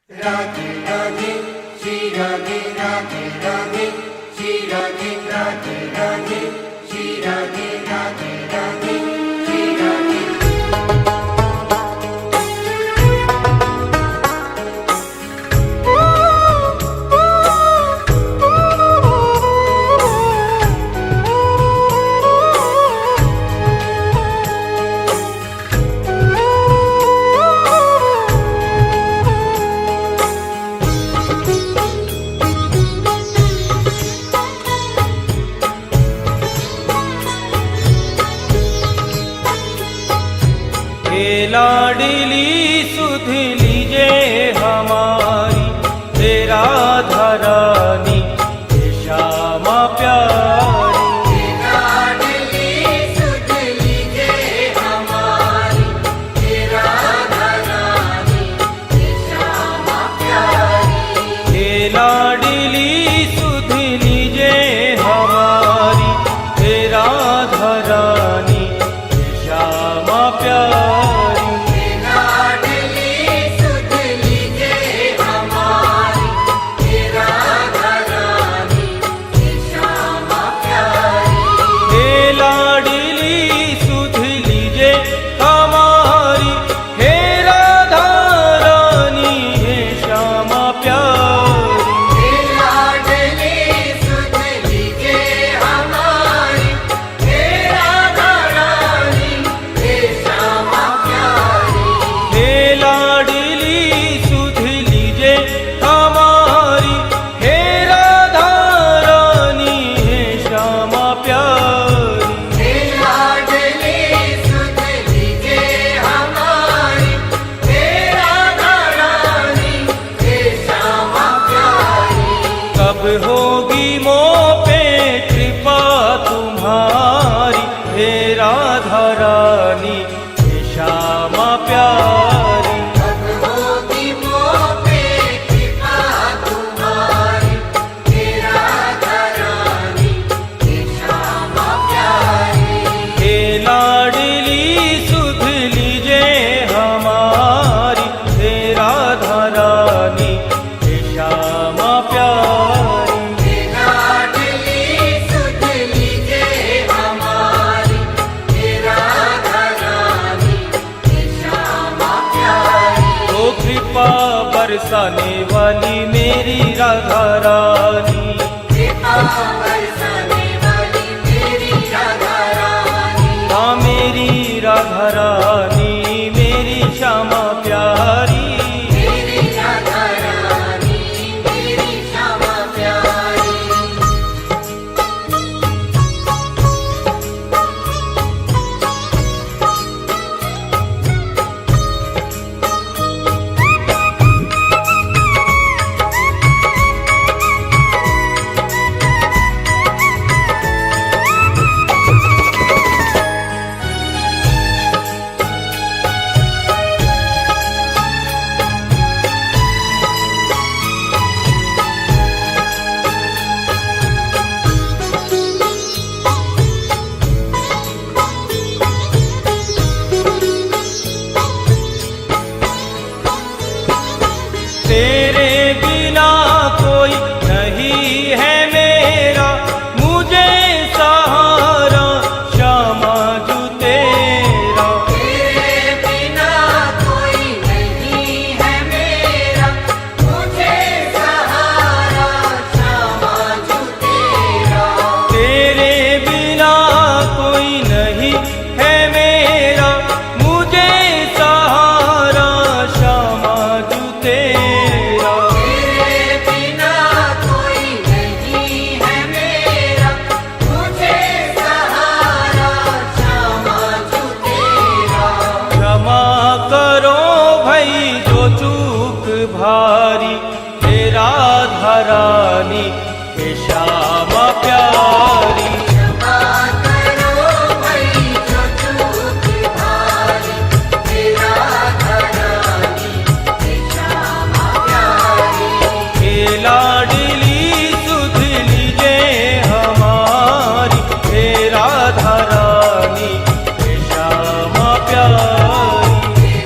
राधे राधे श्री राधे राधे राधे श्री राधे राधे राधे श्री राधे राधे राधे श्री राधे। लाडली सुध लीजे हमारी तेरा धरानी श्यामा प्यारी। लाडली सुध लीजे हमारी तेरा धरानी श्यामा प्यारी। लाडली सुध लीजे हमारी तेरा धरानी श्यामा प्यारी। कब होगी मोह पे कृपा तुम्हारी हे राधा रानी हे श्यामा प्यारी। कब होगी मोह पे कृपा तुम्हारी हे राधा रानी हे श्यामा प्यारी। हे लाडली सुध लीजे हमारी हे राधा रानी हे श्यामा प्यारी। बरसाने वाली मेरी राधा रानी, कृपा बरसाने वाली मेरी राधा रानी। हाँ मेरी राधा रानी मेरी श्यामा प्यारी। मेरी राधा रानी मेरी श्यामा प्यारी। तेरे बिना कोई नहीं है मेरा मुझे सहारा श्यामा जू तेरा। तेरे बिना कोई नहीं है मेरा मुझे सहारा श्यामा जू तेरा। तेरे बिना कोई नहीं है मेरा मुझे सहारा श्यामा जू तेरा। भारी हे राधा रानी हे श्यामा प्यारी। क्षमा करो भाई जो चूक भारी हे राधा रानी हे श्यामा प्यारी। हे लाडली सुध लीजे हमारी हे राधा रानी हे श्यामा प्यारी।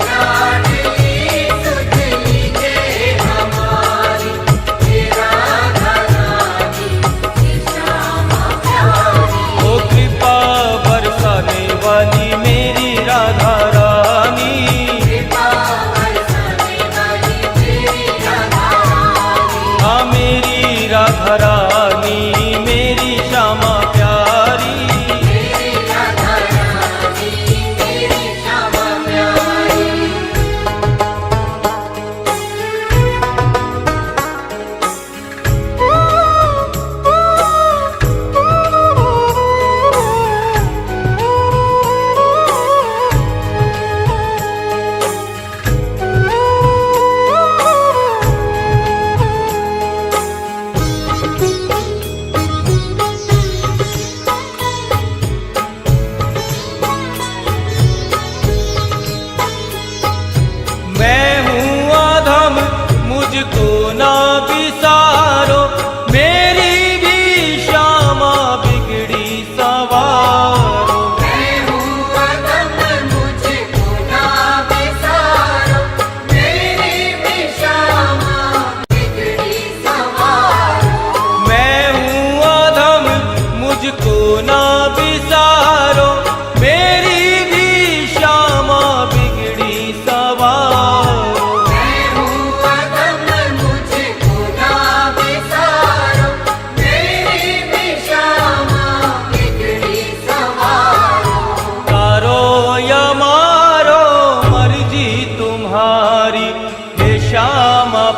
लाडली सुध लीजे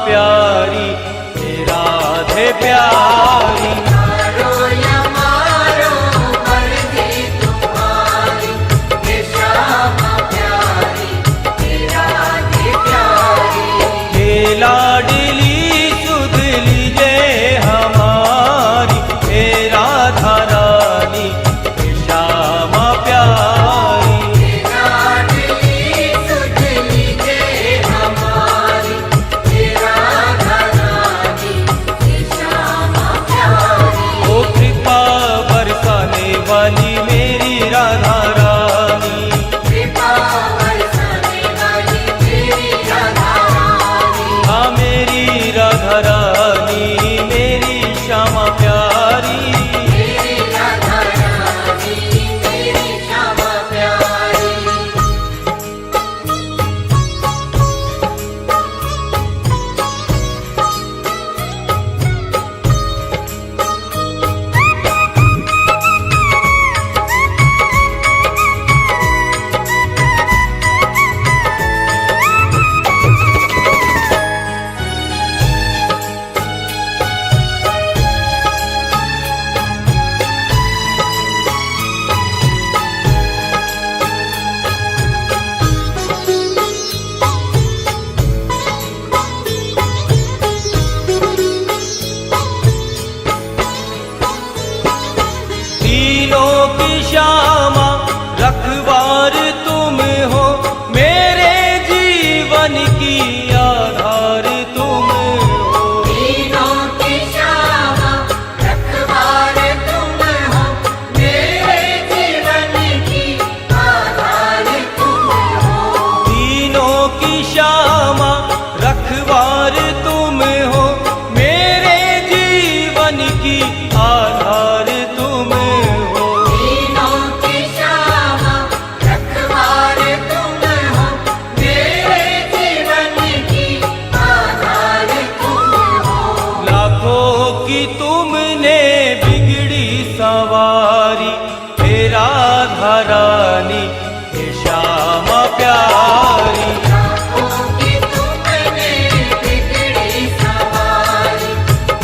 प्यारी, हे राधे प्यारी। मारो या मारो मर्जी तुम्हारी, हे श्यामा प्यारी, हे राधे प्यारी। हे लाडली सुध लीजे हमारी, हे राधा रानी, हे श्यामा प्यारी। हे लाडली सुध लीजे हमारी, हे राधा रानी, हे श्यामा प्यारी। ओ कृपा बरसाने वाली मेरी राधा रानी, कृपा बरसाने वाली मेरी राधा रानी, हाँ मेरी राधा रानी, मेरी श्यामा प्यारी। मेरी राधा रानी, मेरी श्यामा प्यारी। तीनों की श्यामा रखवार तुम हो, मेरे जीवन की आधार तुम हो। तीनों की श्यामा रखवार तुम हो, मेरे जीवन की आधार तुम हो। तीनों की श्यामा रखवार तुम हो, मेरे जीवन की आधार तुम हो। तीनों की श्यामा रखवार तुम हो, मेरे जीवन की आधार तुम हो। लाखों की तुमने बिगड़ी सवारी, हे राधा रानी, हे श्यामा प्यारी। लाखों की तुमने बिगड़ी सवारी,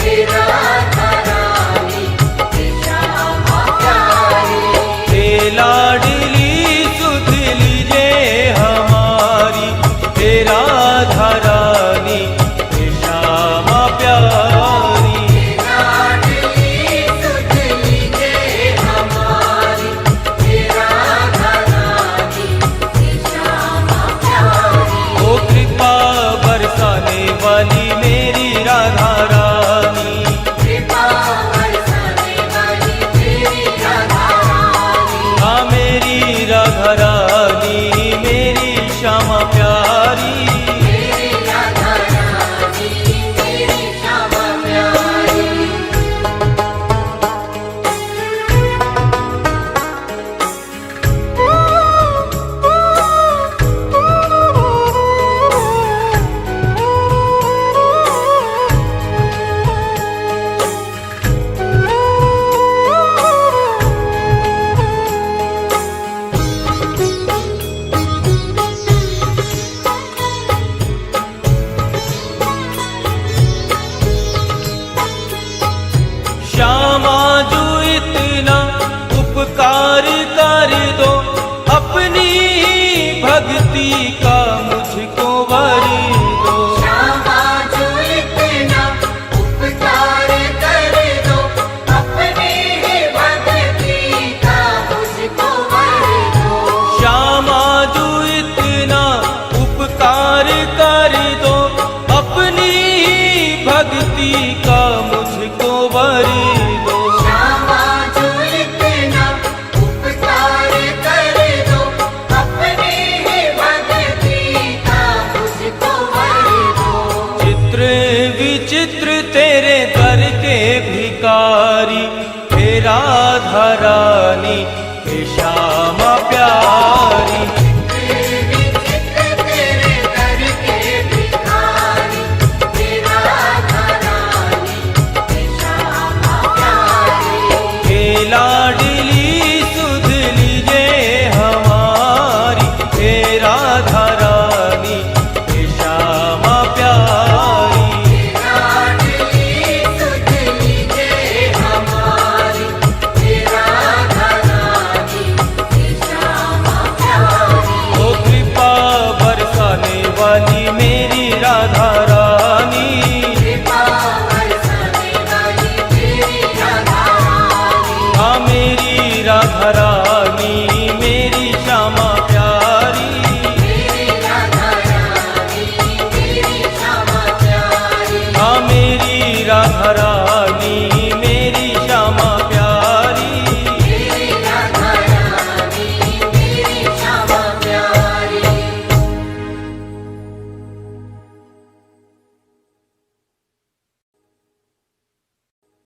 हे राधा रानी, हे श्यामा प्यारी। हे लाडली सुध लीजे हमारी, हे राधा रानी, हे श्यामा प्यारी। लाडली सुध लीजे हमारी, हे राधा रानी, हे श्यामा प्यारी। ओ कृपा बरसाने वाली मेरी राधा रानी, कृपा बरसाने वाली मेरी राधा रानी, हाँ मेरी राधा रानी, मेरी श्यामा प्यारी। मेरी राधा रानी, मेरी श्यामा प्यारी। श्यामा जो इतना उपकार कर दो, अपनी भक्ति का मुझको वर दो। श्यामा जो इतना उपकार कर दो, अपने ही भक्ति का मुझको वर दो। श्यामा जो इतना उपकार कर दो, अपनी भक्ति का मुझको वर दो। श्यामा जो इतना उपकार कर दो, अपने ही भक्ति का मुझको वर दो। चित्र विचित्र तेरे दर के भिकारी, हे राधा रानी, हे श्यामा प्यारी। विचित्र तेरे दर के भिखारी, हे राधा रानी, हे श्यामा प्यारी। हे लाडली सुध लीजे हमारी, हे राधा रानी, हे श्यामा प्यारी। रानी